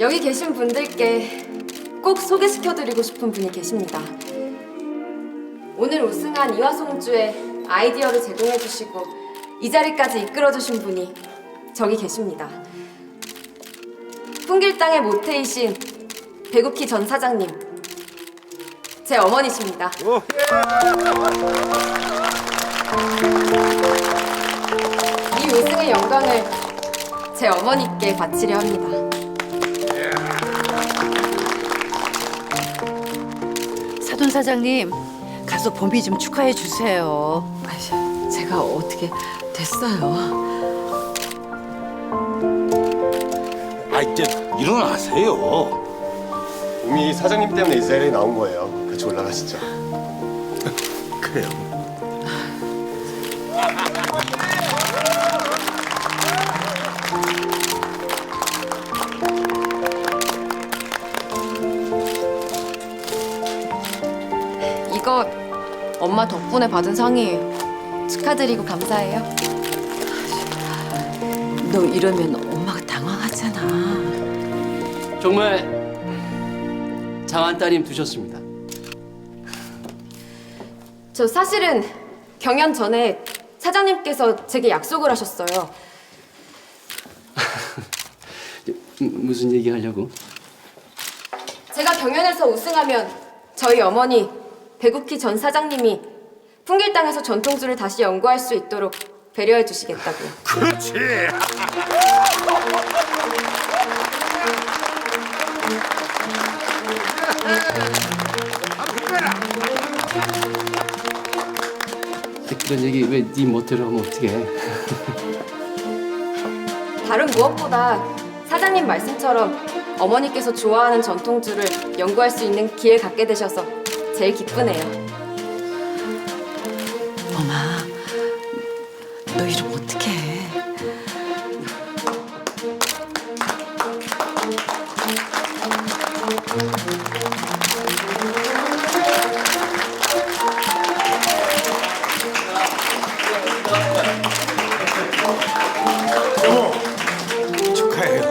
여기 계신 분들께 꼭 소개시켜드리고 싶은 분이 계십니다. 오늘 우승한 이화송주의 아이디어를 제공해주시고 이 자리까지 이끌어주신 분이 저기 계십니다. 풍길땅의 모태이신 배국희 전 사장님, 제 어머니십니다. 이 우승의 영광을 제 어머니께 바치려 합니다. 사돈 사장님, 가서 봄이 좀 축하해 주세요. 아이, 제가 어떻게 됐어요? 아, 이제 일어나세요. 봄이 사장님 때문에 이 자리에 나온 거예요. 같이 올라가시죠. 그래요. 이거 엄마 덕분에 받은 상이에요. 축하드리고 감사해요. 너 이러면 엄마가 당황하잖아. 정말 장한 따님 두셨습니다. 저 사실은 경연 전에 사장님께서 제게 약속을 하셨어요. 무슨 얘기 하려고? 제가 경연에서 우승하면 저희 어머니 배국희 전 사장님이 풍길땅에서 전통주를 다시 연구할 수 있도록 배려해 주시겠다고요. 그렇지. 그런 얘기 왜 네 멋대로 하면 어떡해? 다른 무엇보다 사장님 말씀처럼 어머니께서 좋아하는 전통주를 연구할 수 있는 기회를 갖게 되셔서 제일 기쁘네요. 엄마, 너 이러면 어떡해. 여보, 축하해요.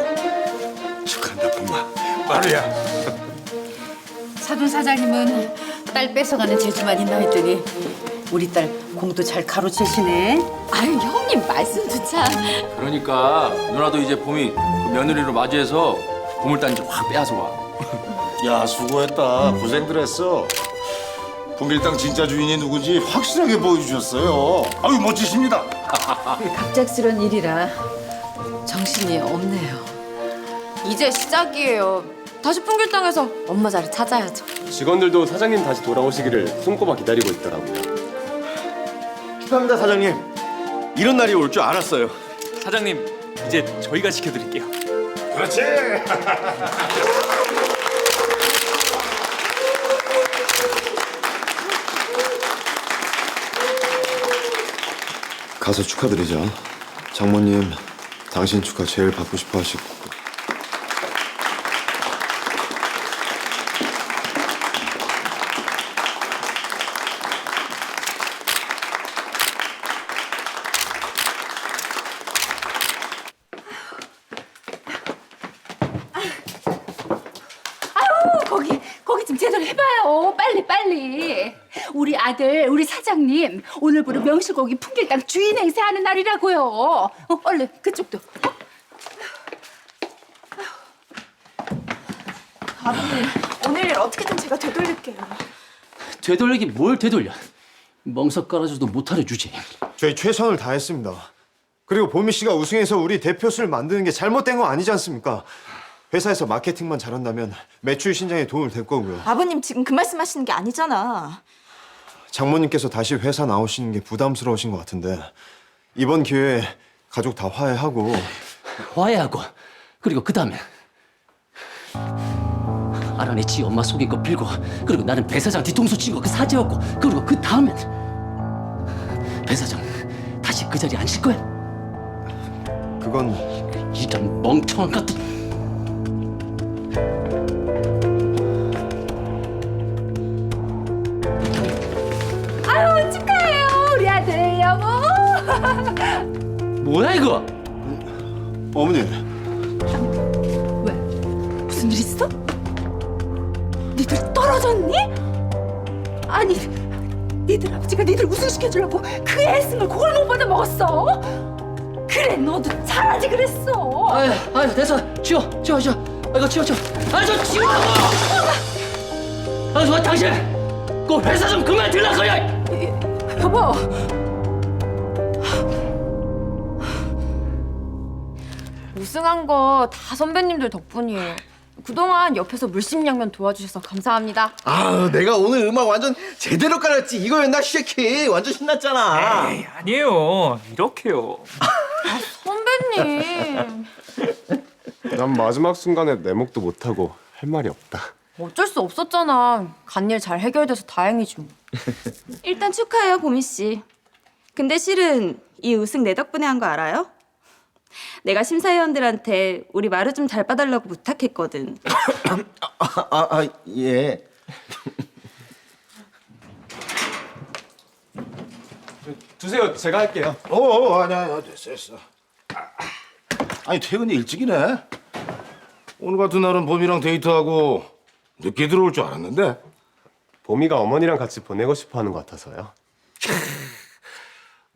축하한다, 봄아. 마루야. 사돈 사장님은 딸 뺏어가는 재주만 있나 했더니 우리 딸 공도 잘 가로채시네. 아유, 형님 말씀도 참. 그러니까 누나도 이제 봄이 그 며느리로 맞이해서 보물단지 확 빼앗아 와. 야, 수고했다. 고생들 했어. 풍길땅 진짜 주인이 누군지 확실하게 보여주셨어요. 아유, 멋지십니다. 갑작스런 일이라 정신이 없네요. 이제 시작이에요. 다시 풍길땅에서 엄마 자리 찾아야죠. 직원들도 사장님 다시 돌아오시기를 손꼽아 기다리고 있더라고요. 축하합니다, 사장님. 이런 날이 올 줄 알았어요. 사장님 이제 저희가 시켜드릴게요. 그렇지. 가서 축하드리자. 장모님, 당신 축하 제일 받고 싶어 하시고. 거기 좀 제대로 해봐요. 빨리. 우리 아들, 우리 사장님 오늘부로 명실공히 풍길땅 주인 행세하는 날이라고요. 얼른 그쪽도. 아버님, 오늘 일 어떻게든 제가 되돌릴게요. 되돌리기 뭘 되돌려? 멍석 깔아줘도 못하려 주지. 저희 최선을 다했습니다. 그리고 보미 씨가 우승해서 우리 대표수를 만드는 게 잘못된 거 아니지 않습니까? 회사에서 마케팅만 잘한다면 매출 신장에 도움을 될 거고요. 아버님 지금 그 말씀하시는 게 아니잖아. 장모님께서 다시 회사 나오시는 게 부담스러우신 것 같은데 이번 기회에 가족 다 화해하고. 화해하고 그리고 그 다음에 알아내 지 엄마 속인 거 빌고 그리고 나는 배 사장 뒤통수 친 거 그 사죄였고 그리고 그 다음엔 배 사장 다시 그 자리에 앉힐 거야? 그건 이런 멍청한 것들. 아유, 축하해요, 우리 아들 여보. 뭐야 이거? 어머니, 왜? 무슨 일 있어? 니들 떨어졌니? 아니, 니들 아버지가 니들 우승시켜주려고 그 애승을 그걸 못 받아 먹었어? 그래, 너도 잘하지 그랬어. 아유 됐어. 치워. 이거 치워. 저 치우라고. 저 당신 그 회사 좀 그만 들라 거야. 여보. 우승한 거 다 선배님들 덕분이에요. 그동안 옆에서 물심양면 도와주셔서 감사합니다. 아, 내가 오늘 음악 완전 제대로 깔았지. 이거였나 쉐키. 완전 신났잖아. 에이, 아니에요. 이렇게요. 선배님. 난 마지막 순간에 내 목도 못하고 할 말이 없다. 어쩔 수 없었잖아. 간일 잘 해결돼서 다행이지 뭐. 일단 축하해요, 보미 씨. 근데 실은 이 우승 내 덕분에 한 거 알아요? 내가 심사위원들한테 우리 마루 좀 잘 봐달라고 부탁했거든. 예. 두세요. 제가 할게요. 아니야, 됐어. 아니, 퇴근이 일찍이네. 오늘 같은 날은 봄이랑 데이트하고 늦게 들어올 줄 알았는데. 봄이가 어머니랑 같이 보내고 싶어 하는 것 같아서요.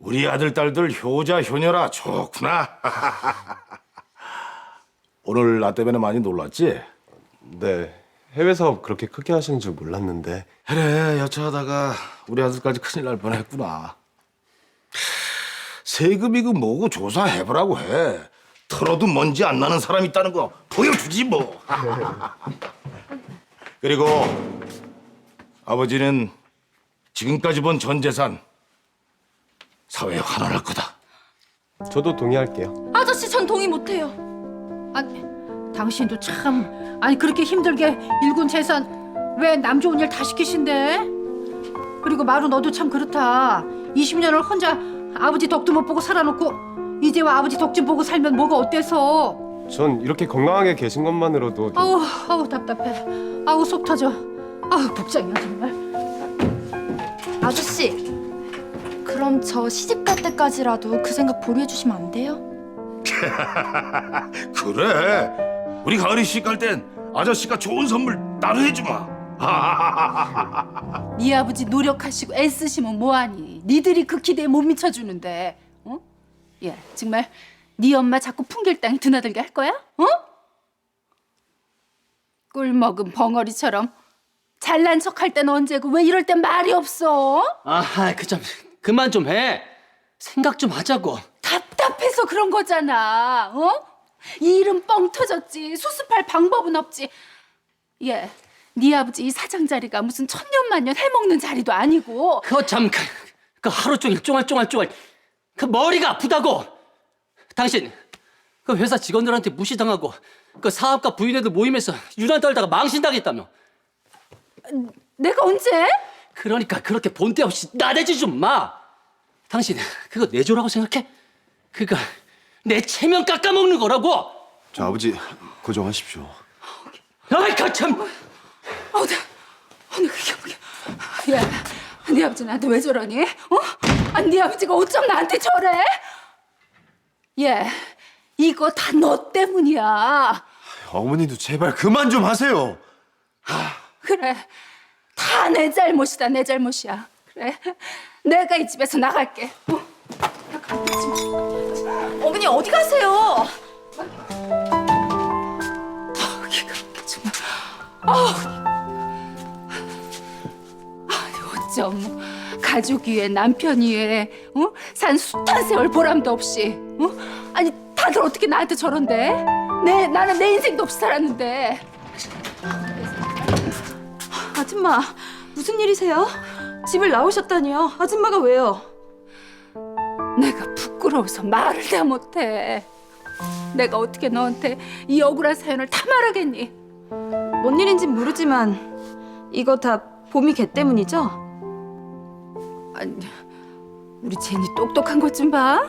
우리 아들, 딸들 효자, 효녀라 좋구나. 오늘 나 때문에 많이 놀랐지? 네. 해외 사업 그렇게 크게 하시는 줄 몰랐는데. 그래, 여차하다가 우리 아들까지 큰일 날 뻔했구나. 세금이고 뭐고 조사해보라고 해. 털어도 먼지 안 나는 사람 있다는 거 보여주지 뭐. 그리고 아버지는 지금까지 본 전 재산 사회에 환원할 거다. 저도 동의할게요. 아저씨, 전 동의 못해요. 아니, 당신도 참, 아니 그렇게 힘들게 일군 재산 왜 남 좋은 일 다 시키신대? 그리고 마루 너도 참 그렇다. 20년을 혼자 아버지 덕도 못 보고 살아놓고 이제와 아버지 덕 좀 보고 살면 뭐가 어때서? 전 이렇게 건강하게 계신 것만으로도 아우 답답해. 아우 속 터져. 아우 복장이야 정말. 아저씨, 그럼 저 시집 갈 때까지라도 그 생각 보류해 주시면 안 돼요? 그래. 우리 가을이 시집 갈 땐 아저씨가 좋은 선물 따로 해주마. 네 아버지 노력하시고 애쓰시면 뭐하니? 니들이 그 기대에 못 미쳐주는데, 어? 예, 정말 네 엄마 자꾸 풍길땅 드나들게 할 거야? 어? 꿀 먹은 벙어리처럼 잘난 척할 땐 언제고 왜 이럴 땐 말이 없어? 좀 그만 좀 해. 생각 좀 하자고. 답답해서 그런 거잖아, 어? 이 일은 뻥 터졌지. 수습할 방법은 없지. 예, 네 아버지 이 사장 자리가 무슨 천년만년 해먹는 자리도 아니고. 그거 참, 그 하루 종일 쫑알쫑알 그 머리가 아프다고. 당신 그 회사 직원들한테 무시당하고 그 사업가 부인애들 모임에서 유난 떨다가 망신당했다며. 내가 언제? 그러니까 그렇게 본때 없이 나대지 좀 마. 당신 그거 내조라고 생각해? 그거 내 체면 깎아먹는 거라고. 저 아버지 고정하십시오. 아이 참. 오늘 그게 뭐야? 야, 네 아버지 나한테 왜 저러니? 어? 아니 네 아버지가 어쩜 나한테 저래? 예, 이거 다 너 때문이야. 어머니도 제발 그만 좀 하세요. 그래, 다 내 잘못이다, 내 잘못이야. 그래, 내가 이 집에서 나갈게. 어머니 어디 가세요? 이게 그렇게 정말. 어쩜 가족 위에 남편 위에 산 숱한 세월 보람도 없이 아니 다들 어떻게 나한테 저런데? 나는 내 인생도 없이 살았는데. 아줌마, 무슨 일이세요? 집을 나오셨다니요. 아줌마가 왜요? 내가 부끄러워서 말을 다 못해. 내가 어떻게 너한테 이 억울한 사연을 다 말하겠니? 뭔 일인진 모르지만 이거 다 봄이 걔 때문이죠? 아니, 우리 제니 똑똑한 것 좀 봐.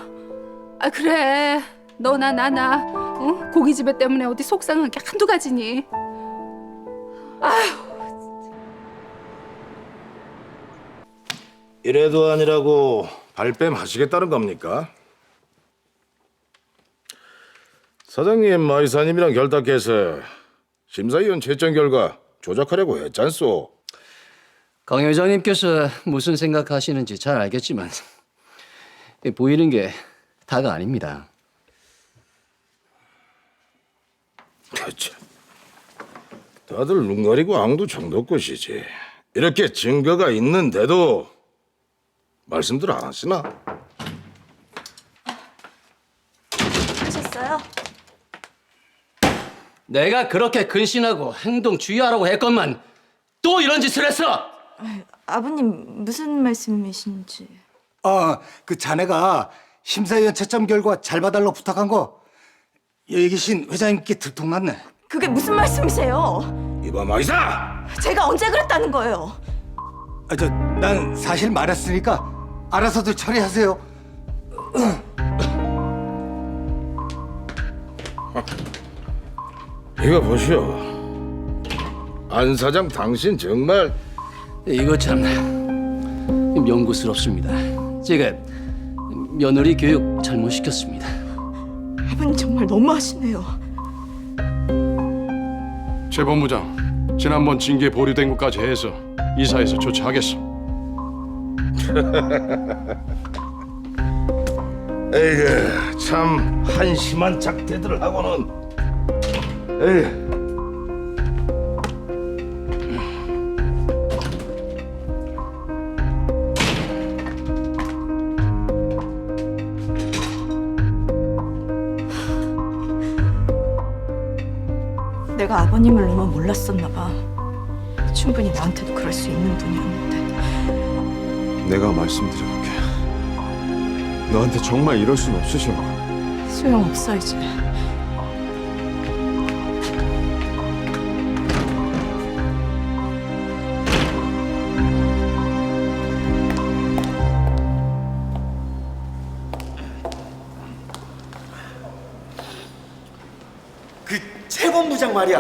아 그래, 너나 나나 고깃집애 때문에 어디 속상한 게 한두 가지니. 아휴. 이래도 아니라고 발뺌하시겠다는 겁니까? 사장님, 마이사님이랑 결탁해서 심사위원 채점 결과 조작하려고 했잖소. 강 회장님께서 무슨 생각하시는지 잘 알겠지만 보이는 게 다가 아닙니다. 그치. 다들 눈 가리고 앙도 정도 것이지. 이렇게 증거가 있는데도 말씀들 안 하시나? 하셨어요? 내가 그렇게 근신하고 행동 주의하라고 했건만 또 이런 짓을 했어! 아버님 무슨 말씀이신지. 그 자네가 심사위원 채점 결과 잘 봐달라고 부탁한 거 여기 계신 회장님께 들통났네. 그게 무슨 말씀이세요? 이봐 마이사! 제가 언제 그랬다는 거예요? 난 사실 말했으니까 알아서들 처리하세요. 이거 보시오. 안 사장 당신 정말 이거 참 명구스럽습니다. 제가 며느리 교육 잘못시켰습니다. 아버님 정말 너무하시네요. 최 본부장, 지난번 징계 보류된 것까지 해서 이사해서 조치하겠어. 에이그 참 한심한 작태들 하고는. 에이. 내가 아버님을 너무 몰랐었나 봐. 충분히 나한테도 그럴 수 있는 분이었는데. 내가 말씀드려볼게. 너한테 정말 이럴 순 없으셔. 소용없어 이제. 최 본부장 말이야.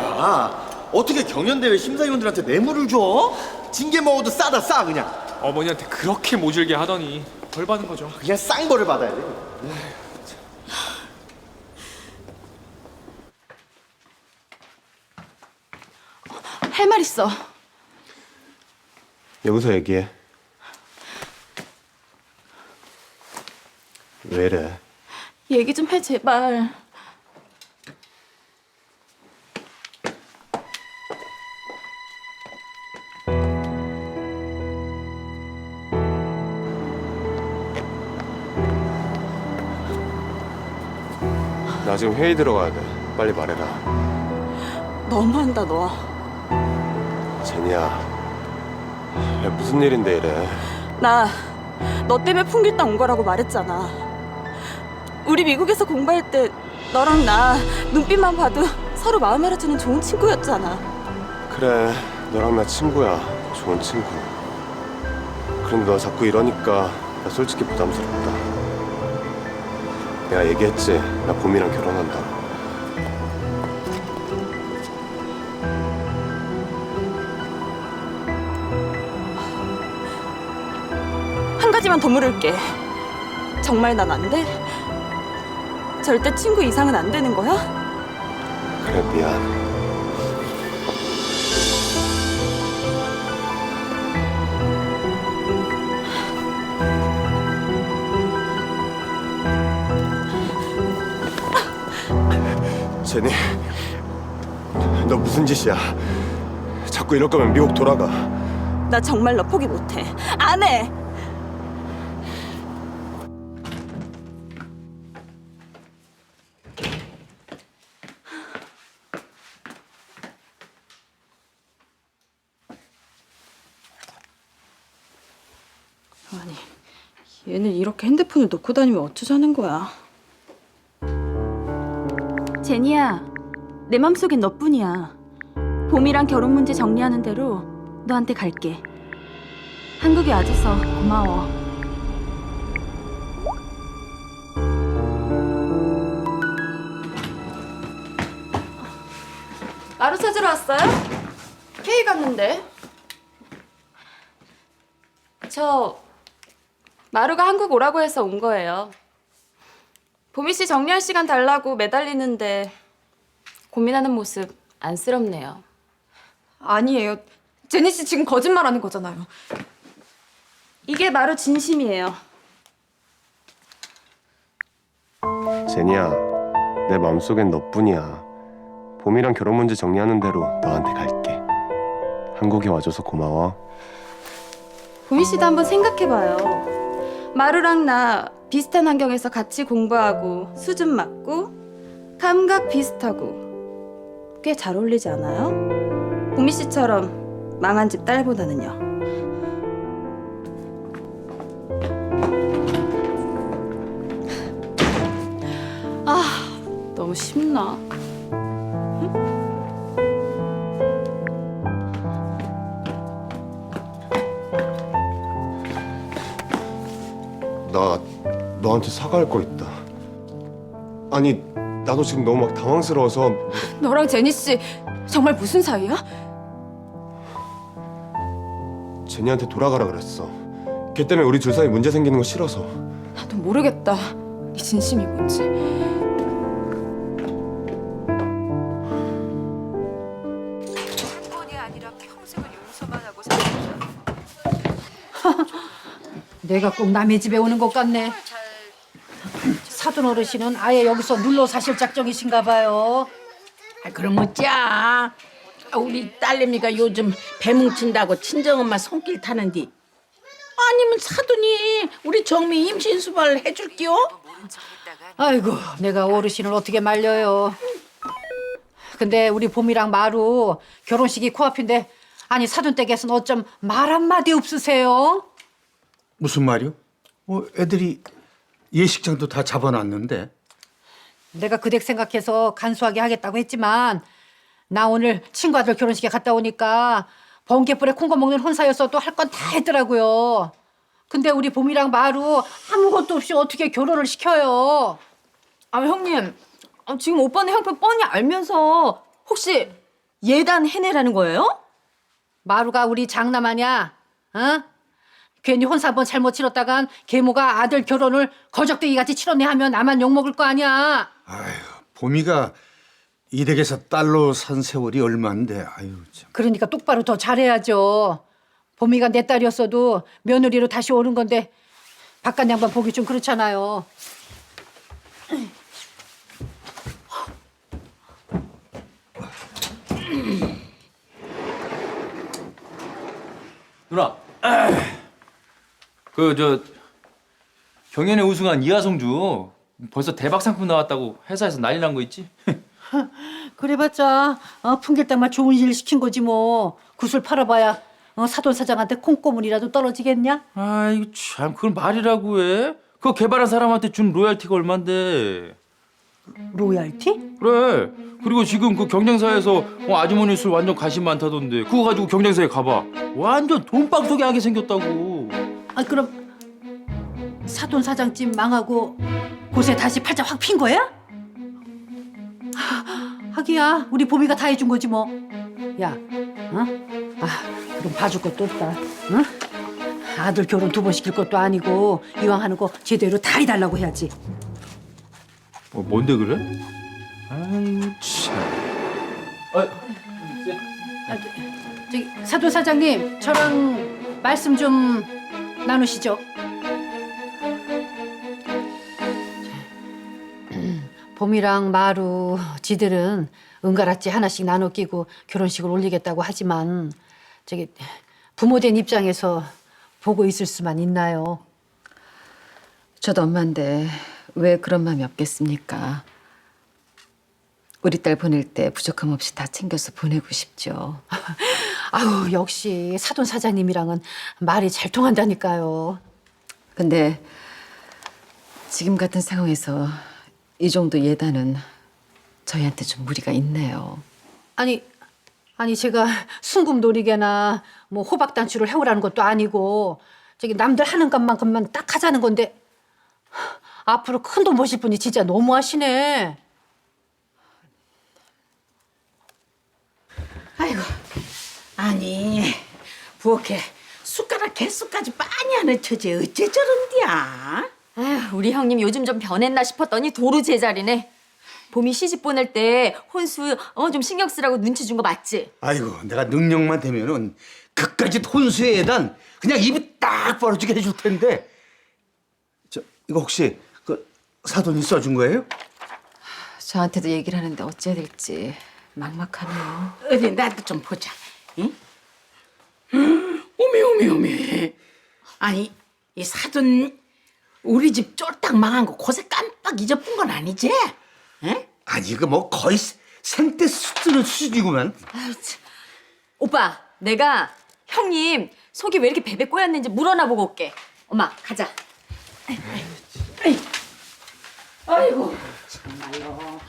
어떻게 경연대회 심사위원들한테 뇌물을 줘? 징계 먹어도 싸다 싸 그냥. 어머니한테 그렇게 모질게 하더니 벌 받은 거죠. 그냥 쌍벌을 받아야 돼. 할 말 있어. 여기서 얘기해. 왜래? 얘기 좀 해 제발. 나 지금 회의 들어가야 돼. 빨리 말해라. 너무한다 너. 제니야, 야, 무슨 일인데 이래? 나 너 때문에 풍길당 온 거라고 말했잖아. 우리 미국에서 공부할 때 너랑 나 눈빛만 봐도 서로 마음 알아주는 좋은 친구였잖아. 그래, 너랑 나 친구야. 좋은 친구. 그런데 너 자꾸 이러니까 나 솔직히 부담스럽다. 내가 얘기했지. 나 봄이랑 결혼한다. 한 가지만 더 물을게. 정말 난 안 돼? 절대 친구 이상은 안 되는 거야? 그래, 미안. 제니, 너 무슨 짓이야? 자꾸 이럴 거면 미국 돌아가. 나 정말 너 포기 못해. 안 해. 아니, 얘는 이렇게 핸드폰을 놓고 다니면 어쩌자는 거야? 제니야, 내 맘속엔 너뿐이야. 봄이랑 결혼 문제 정리하는 대로 너한테 갈게. 한국에 와줘서 고마워. 마루 찾으러 왔어요? 회의 갔는데. 저 마루가 한국 오라고 해서 온 거예요. 보미 씨 정리할 시간 달라고 매달리는데 고민하는 모습 안쓰럽네요. 아니에요. 제니 씨 지금 거짓말하는 거잖아요. 이게 바로 진심이에요. 제니야, 내 마음속엔 너뿐이야. 봄이랑 결혼 문제 정리하는 대로 너한테 갈게. 한국에 와줘서 고마워. 보미 씨도 한번 생각해봐요. 마루랑 나 비슷한 환경에서 같이 공부하고 수준 맞고 감각 비슷하고 꽤 잘 어울리지 않아요? 보미 씨처럼 망한 집 딸보다는요. 아, 너무 쉽나? 나 너한테 사과할 거 있다. 아니, 나도 지금 너무 막 당황스러워서. 너랑 제니 씨 정말 무슨 사이야? 제니한테 돌아가라 그랬어. 걔 때문에 우리 둘 사이 문제 생기는 거 싫어서. 나도 모르겠다. 네 진심이 뭔지. 번이 아니라 평생을 용서만 하고 내가 꼭 남의 집에 오는 것 같네. 사돈 어르신은 아예 여기서 눌러 사실 작정이신가 봐요. 그럼 어찌야. 우리 딸내미가 요즘 배 뭉친다고 친정엄마 손길 타는디. 아니면 사돈이 우리 정미 임신 수발 해줄게요. 아이고, 내가 어르신을 어떻게 말려요. 근데 우리 봄이랑 마루 결혼식이 코앞인데 아니 사돈 댁에서는 어쩜 말 한마디 없으세요? 무슨 말이요? 애들이 예식장도 다 잡아놨는데. 내가 그 댁 생각해서 간소하게 하겠다고 했지만 나 오늘 친구 아들 결혼식에 갔다 오니까 번개불에 콩고 먹는 혼사여서 또 할 건 다 했더라고요. 근데 우리 봄이랑 마루 아무것도 없이 어떻게 결혼을 시켜요? 아 형님, 지금 오빠는 형편 뻔히 알면서 혹시 예단 해내라는 거예요? 마루가 우리 장남하냐? 어? 괜히 혼사 한번 잘못 치렀다간 계모가 아들 결혼을 거적대기 같이 치렀네 하면 나만 욕먹을 거 아니야. 아휴, 봄이가 이 댁에서 딸로 산 세월이 얼만데. 아유 참. 그러니까 똑바로 더 잘해야죠. 봄이가 내 딸이었어도 며느리로 다시 오는 건데 바깥 양반 보기 좀 그렇잖아요. 누나. 경연에 우승한 이하성주 벌써 대박 상품 나왔다고 회사에서 난리 난 거 있지? 그래봤자 풍길땅만 좋은 일 시킨 거지 뭐. 구슬 팔아봐야 사돈 사장한테 콩고물이라도 떨어지겠냐? 아이고 참, 그걸 말이라고 해? 그거 개발한 사람한테 준 로얄티가 얼만데? 로얄티? 그래. 그리고 지금 그 경쟁사에서 아주머니 술 완전 관심 많다던데 그거 가지고 경쟁사에 가봐. 완전 돈방석이 하게 생겼다고. 아 그럼 사돈 사장집 망하고 곳에 다시 팔자 확 핀 거야? 하기야 우리 봄이가 다 해준 거지 뭐. 야, 그럼 봐줄 것도 없다. 응? 아들 결혼 2번 시킬 것도 아니고 이왕 하는 거 제대로 다 해달라고 해야지. 뭔데 그래? 아이고 참. 저기 사돈 사장님 저랑 말씀 좀 나누시죠. 봄이랑 마루 지들은 은가락지 하나씩 나눠 끼고 결혼식을 올리겠다고 하지만 저기 부모된 입장에서 보고 있을 수만 있나요? 저도 엄마인데 왜 그런 마음이 없겠습니까? 우리 딸 보낼 때 부족함 없이 다 챙겨서 보내고 싶죠. 아우 역시 사돈 사장님이랑은 말이 잘 통한다니까요. 근데 지금 같은 상황에서 이 정도 예단은 저희한테 좀 무리가 있네요. 아니 제가 순금놀이개나 뭐 호박단추를 해오라는 것도 아니고 저기 남들 하는 것만큼만 딱 하자는 건데 앞으로 큰 돈 버실 분이 진짜 너무하시네. 아이고, 아니 부엌에 숟가락 개수까지 빤히 하는 처제 어째 저런디야? 아휴, 우리 형님 요즘 좀 변했나 싶었더니 도루 제자리네. 봄이 시집 보낼 때 혼수 좀 신경 쓰라고 눈치 준 거 맞지? 아이고, 내가 능력만 되면은 그까짓 혼수에 예단 그냥 입이 딱 벌어지게 해줄 텐데. 이거 혹시 그 사돈이 써준 거예요? 저한테도 얘기를 하는데 어찌해야 될지 막막하네요. 어디 나도 좀 보자. 응? 오메. 아니 이 사돈 우리 집 쫄딱 망한 거 고세 깜빡 잊어본 건 아니지? 응? 아니 이거 뭐 거의 생떼 쓰는 수준이구만. 오빠, 내가 형님 속이 왜 이렇게 베베 꼬였는지 물어나 보고 올게. 엄마, 가자. 아이고 정말요.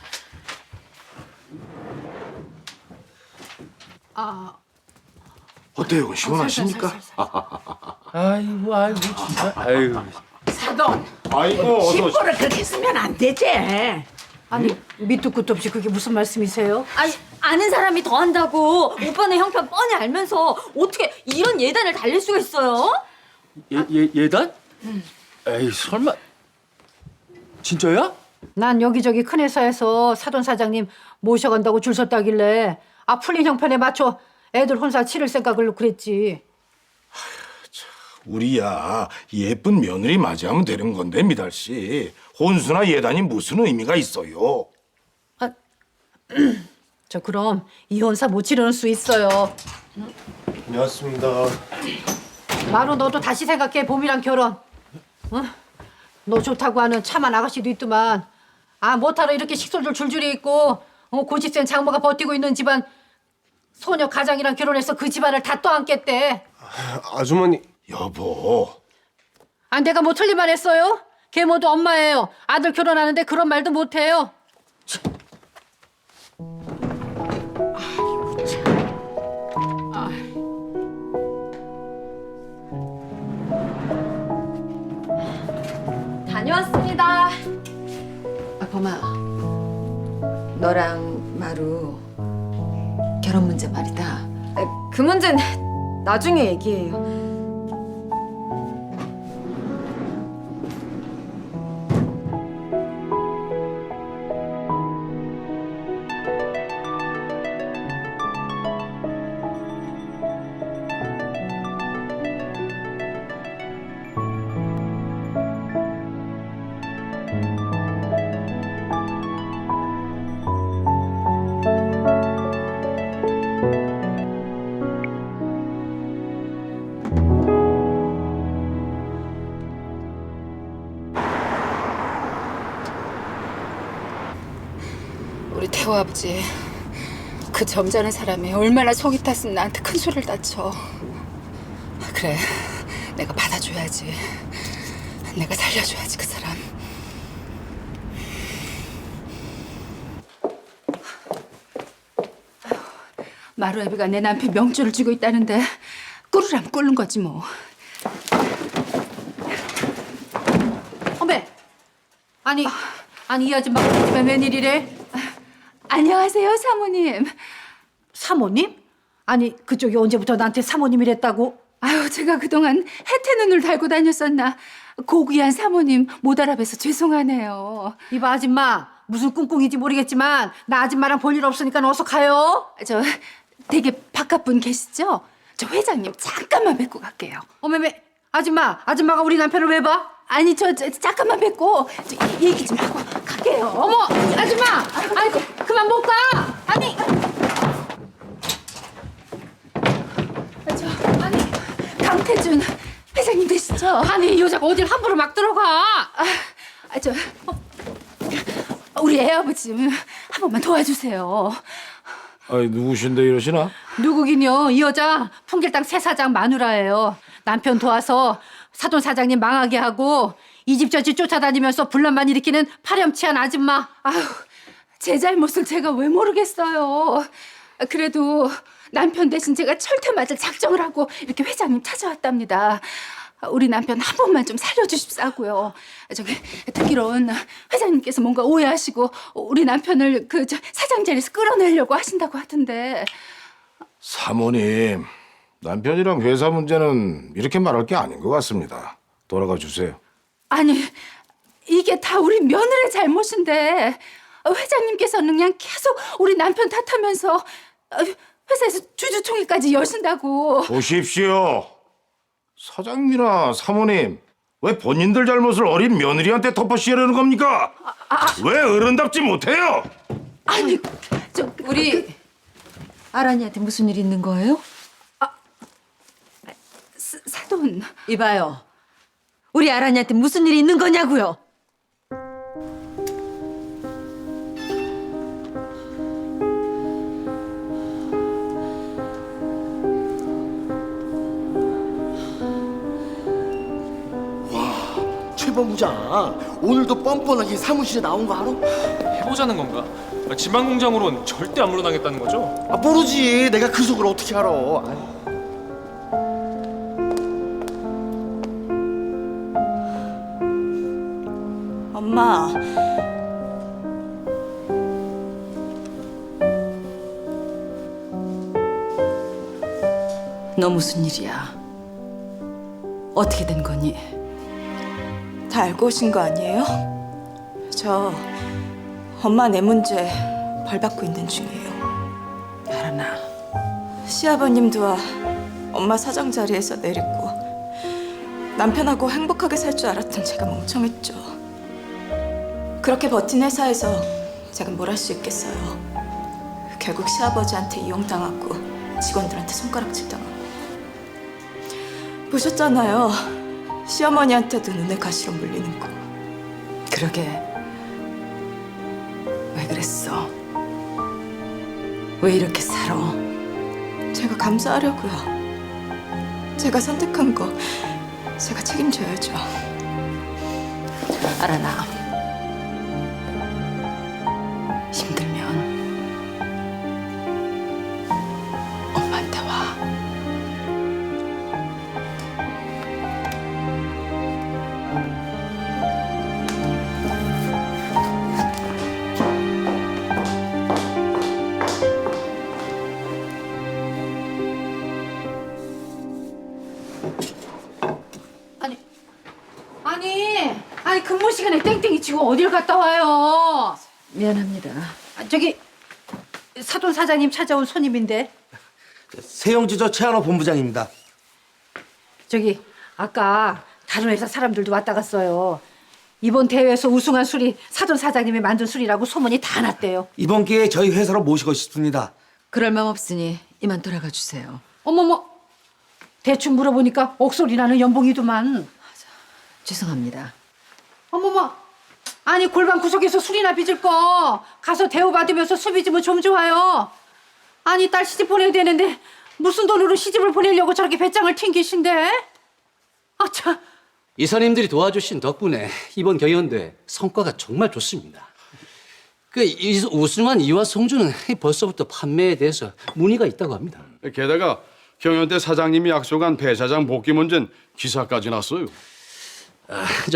어때요? 이거 시원하십니까? 아이고 진짜. 아이고. 사돈 아이고, 어서 오십시오. 심보를 그렇게 쓰면 안 되지. 아니 밑도 끝도 없이 그게 무슨 말씀이세요? 아니, 아는 사람이 더 한다고. 오빠는 형편 뻔히 알면서 어떻게 이런 예단을 달릴 수가 있어요? 예단? 에이 설마 진짜야? 난 여기저기 큰 회사에서 사돈 사장님 모셔간다고 줄 섰다길래 풀린 형편에 맞춰 애들 혼사 치를 생각을 그랬지. 우리야 예쁜 며느리 맞이하면 되는 건데 미달 씨 혼수나 예단이 무슨 의미가 있어요? 저 그럼 이 혼사 못 치르는 수 있어요. 안녕하십니다. 마루 너도 다시 생각해. 봄이랑 결혼. 어? 너 좋다고 하는 참한 아가씨도 있더만. 못하러 이렇게 식솔들 줄줄이 있고 고집센 장모가 버티고 있는 집안 소녀 가장이랑 결혼해서 그 집안을 다 떠안겠대. 아주머니. 여보, 내가 뭐 틀린 말 했어요? 걔 모두 엄마예요. 아들 결혼하는데 그런 말도 못해요. 다녀왔습니다. 봄아, 너랑 마루 결혼 문제 말이다. 그 문제는 나중에 얘기해요. 우리 태호 아버지 그 점잖은 사람이 얼마나 속이 탔으면 나한테 큰 소리를 다쳐. 그래, 내가 받아줘야지. 내가 살려줘야지 그 사람. 마루애비가 내 남편 명줄을 쥐고 있다는데 꿇으라면 꿇는 거지 뭐. 어메! 아니 이 아줌마가 우리 집에 웬일이래? 안녕하세요, 사모님. 사모님? 아니 그쪽이 언제부터 나한테 사모님이랬다고? 아유, 제가 그동안 혜태 눈을 달고 다녔었나. 고귀한 사모님 못 알아뵈서 죄송하네요. 이봐 아줌마, 무슨 꿍꿍인지 모르겠지만 나 아줌마랑 볼 일 없으니까 어서 가요. 저 되게 바깥분 계시죠? 저 회장님 잠깐만 뵙고 갈게요. 어메메, 아줌마가 우리 남편을 왜 봐? 아니 저 잠깐만 뵙고 얘기 좀 하고 갈게요. 어머, 아줌마! 아이고, 그만 못 가! 아니! 강태준 회장님 되시죠? 아니, 이 여자가 어딜 함부로 막 들어가! 우리 애아버지 좀 한 번만 도와주세요. 아니 누구신데 이러시나? 누구긴요, 이 여자 풍길당 새 사장 마누라예요. 남편 도와서 사돈 사장님 망하게 하고 이 집 저 집 쫓아다니면서 분란만 일으키는 파렴치한 아줌마. 아휴, 제 잘못을 제가 왜 모르겠어요. 그래도 남편 대신 제가 철퇴 맞을 작정을 하고 이렇게 회장님 찾아왔답니다. 우리 남편 한 번만 좀 살려주십사고요. 저기 듣기론 회장님께서 뭔가 오해하시고 우리 남편을 사장 자리에서 끌어내려고 하신다고 하던데. 사모님, 남편이랑 회사 문제는 이렇게 말할 게 아닌 것 같습니다. 돌아가 주세요. 아니, 이게 다 우리 며느리 잘못인데 회장님께서는 그냥 계속 우리 남편 탓하면서 회사에서 주주총회까지 여신다고. 보십시오. 사장님이나 사모님, 왜 본인들 잘못을 어린 며느리한테 덮어씌우려는 겁니까? 왜 어른답지 못해요? 아니, 우리 아란이한테 무슨 일 있는 거예요? 사돈. 이봐요. 우리 아란이한테 무슨 일이 있는 거냐고요? 최 본부장 오늘도 뻔뻔하게 사무실에 나온 거 알아? 해보자는 건가? 지방 공장으론 절대 안 물러나겠다는 거죠? 모르지. 내가 그 속을 어떻게 알아? 아이. 엄마. 너 무슨 일이야? 어떻게 된 거니? 다 알고 오신 거 아니에요? 저 엄마 내 문제 벌 받고 있는 중이에요. 아란아. 시아버님도 엄마 사장 자리에서 내리고 남편하고 행복하게 살 줄 알았던 제가 멍청했죠. 그렇게 버틴 회사에서 제가 뭘 할 수 있겠어요. 결국 시아버지한테 이용당하고 직원들한테 손가락질 당하고. 보셨잖아요. 시어머니한테도 눈에 가시로 물리는 거. 그러게. 왜 그랬어? 왜 이렇게 살아? 제가 감사하려고요. 제가 선택한 거 제가 책임져야죠. 아란아. 힘들면 엄마한테 와. 아니 근무 시간에 땡땡이 치고 어딜 갔다 와요? 미안합니다. 저기 사돈 사장님 찾아온 손님인데. 세영지저 최한호 본부장입니다. 저기 아까 다른 회사 사람들도 왔다 갔어요. 이번 대회에서 우승한 술이 사돈 사장님이 만든 술이라고 소문이 다 났대요. 이번 기회에 저희 회사로 모시고 싶습니다. 그럴 맘 없으니 이만 돌아가 주세요. 어머머, 대충 물어보니까 옥소리 나는 연봉이더만. 죄송합니다. 어머머, 아니 골반 구석에서 술이나 빚을 거 가서 대우받으면서 술 빚으면 좀 좋아요. 아니 딸 시집 보내야 되는데 무슨 돈으로 시집을 보내려고 저렇게 배짱을 튕기신데? 아 참. 이사님들이 도와주신 덕분에 이번 경연대 성과가 정말 좋습니다. 우승한 이와 송주는 벌써부터 판매에 대해서 문의가 있다고 합니다. 게다가 경연대 사장님이 약속한 배사장 복귀 문제는 기사까지 났어요.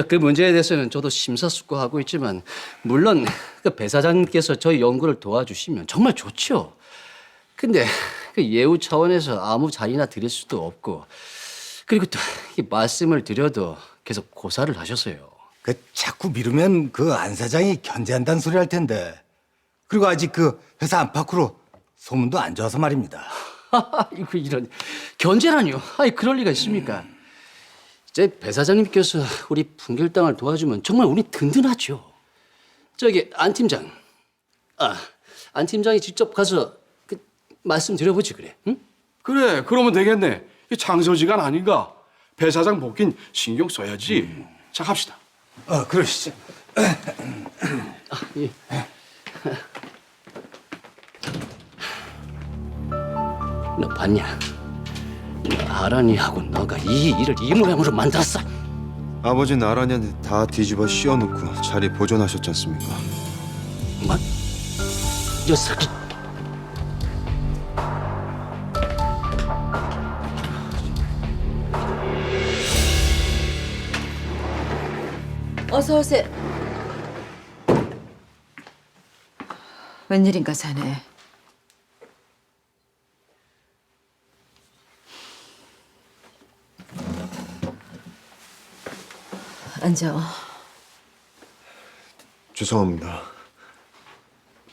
그 문제에 대해서는 저도 심사숙고하고 있지만 물론 배 사장님께서 저희 연구를 도와주시면 정말 좋죠. 근데 예우 차원에서 아무 자리나 드릴 수도 없고 그리고 또 말씀을 드려도 계속 고사를 하셔서요. 자꾸 미루면 안 사장이 견제한다는 소리 할 텐데. 그리고 아직 회사 안팎으로 소문도 안 좋아서 말입니다. 이런 견제라뇨? 그럴 리가 있습니까? 제 배 사장님께서 우리 분길당을 도와주면 정말 우리 든든하죠. 저기 안 팀장, 안 팀장이 직접 가서 말씀드려보지 그래. 응? 그래, 그러면 되겠네. 이 장서지간 아닌가? 배 사장 복귀는 신경 써야지. 자, 갑시다. 그러시죠. 예. 너 봤냐? 아란이하고 너가 이 일을 이 모양으로 만들었어. 아버지는 아란이한테 다 뒤집어 씌워놓고 자리 보존하셨지 않습니까? 뭐? 녀석이. 어서 오세요. 웬일인가 자네. 앉아. 죄송합니다.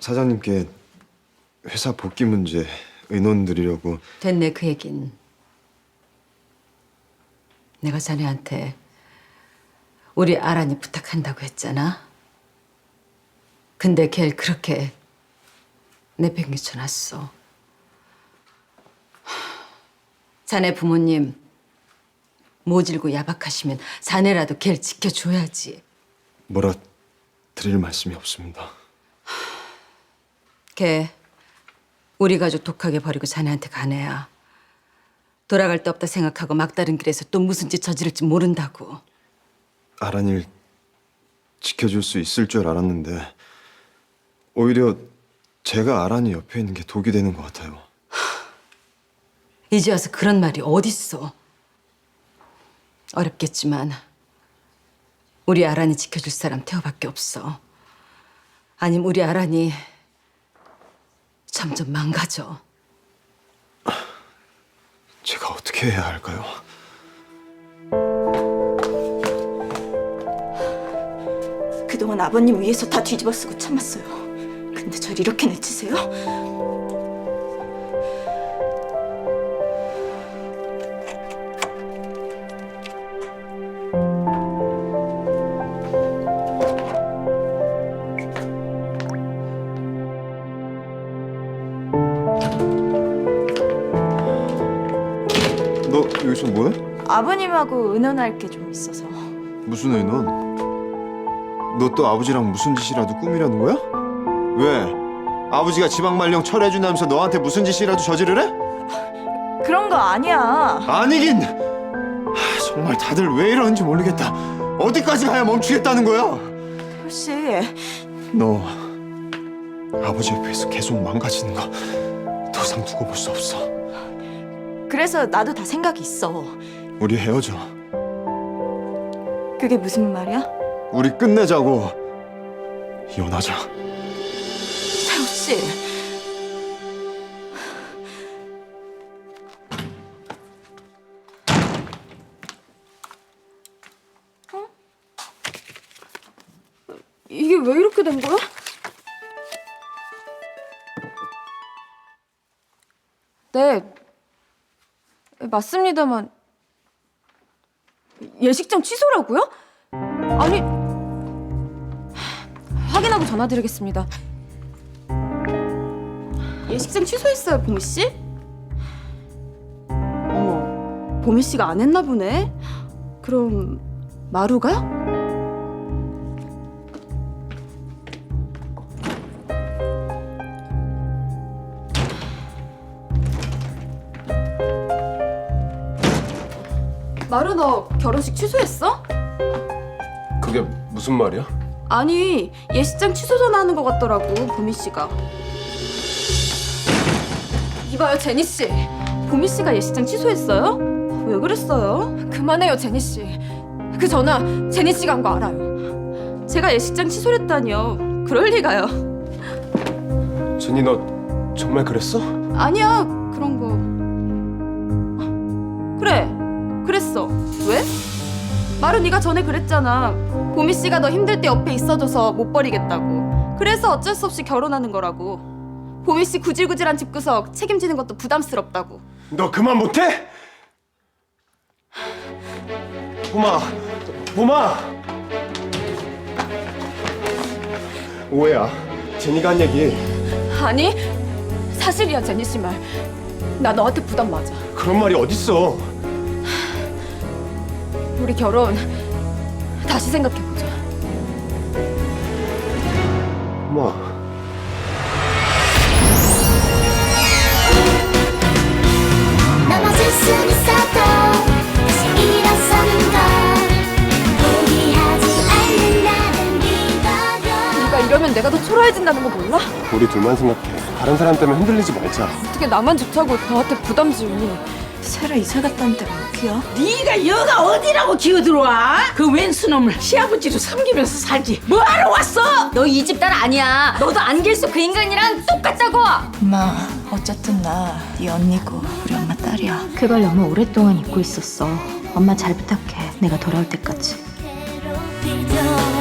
사장님께 회사 복귀 문제 의논 드리려고. 됐네 그 얘긴. 내가 자네한테 우리 아란이 부탁한다고 했잖아. 근데 걔를 그렇게 내팽개쳐놨어. 자네 부모님 모질고 야박하시면 자네라도 걔를 지켜줘야지. 뭐라 드릴 말씀이 없습니다. 걔 우리 가족 독하게 버리고 자네한테 간 애야. 돌아갈 데 없다 생각하고 막다른 길에서 또 무슨 짓 저지를지 모른다고. 아란이를 지켜줄 수 있을 줄 알았는데 오히려 제가 아란이 옆에 있는 게 독이 되는 것 같아요. 이제 와서 그런 말이 어딨어. 어렵겠지만 우리 아란이 지켜줄 사람 태호밖에 없어. 아니면 우리 아란이 점점 망가져. 제가 어떻게 해야 할까요? 그동안 아버님 위해서 다 뒤집어 쓰고 참았어요. 근데 절 이렇게 내치세요? 너 여기서 뭐해? 아버님하고 의논할 게 좀 있어서. 무슨 의논? 너 또 아버지랑 무슨 짓이라도 꾸미려는 거야? 왜? 아버지가 지방 말령 철회해준다면서 너한테 무슨 짓이라도 저지르래? 그런 거 아니야. 아니긴! 정말 다들 왜 이러는지 모르겠다. 어디까지 가야 멈추겠다는 거야? 혹시 너 아버지 옆에서 계속 망가지는 거 더 이상 두고 볼 수 없어. 그래서 나도 다 생각이 있어. 우리 헤어져. 그게 무슨 말이야? 우리 끝내자고. 이혼하자. 태호 씨. 이게 왜 이렇게 된 거야? 네, 맞습니다만 예식장 취소라고요? 아니, 확인하고 전화드리겠습니다. 예식장 취소했어요, 보미 씨? 어머, 보미 씨가 안 했나 보네. 그럼 마루가? 마루 너 결혼식 취소했어? 그게 무슨 말이야? 아니 예식장 취소 전화하는 것 같더라고 보미 씨가. 이봐요 제니 씨. 보미 씨가 예식장 취소했어요? 왜 그랬어요? 그만해요, 제니 씨. 그 전화 제니 씨가 한 거 알아요. 제가 예식장 취소했다니요. 그럴 리가요. 제니 너 정말 그랬어? 아니야 그런 거. 그래 그랬어. 왜? 마루 네가 전에 그랬잖아. 보미 씨가 너 힘들 때 옆에 있어줘서 못 버리겠다고. 그래서 어쩔 수 없이 결혼하는 거라고. 보미 씨 구질구질한 집구석 책임지는 것도 부담스럽다고. 너 그만 못해? 봄아 오해야. 제니가 한 얘기. 아니, 사실이야, 제니 씨 말. 나 너한테 부담 맞아. 그런 말이 어딨어. 우리 결혼 다시 생각해보자. 봄아. 넘어질 순 있어도 다시 일어서는 걸 포기하지 않는다는 믿어요. 네가 이러면 내가 더 초라해진다는 거 몰라? 우리 둘만 생각해. 다른 사람 때문에 흔들리지 말자. 어떻게 나만 좋다고 너한테 부담 지우니? 세라 이사 갔다는 데가 어디야? 네가 여가 어디라고 기어들어와? 그 왼수놈을 시아버지로 섬기면서 살지 뭐하러 왔어? 너 이 집 딸 아니야. 너도 안길수 그 인간이랑 똑같다고. 엄마 어쨌든 나 네 언니고 우리 엄마 딸이야. 그걸 너무 오랫동안 잊고 있었어. 엄마 잘 부탁해. 내가 돌아올 때까지. 괴롭히죠.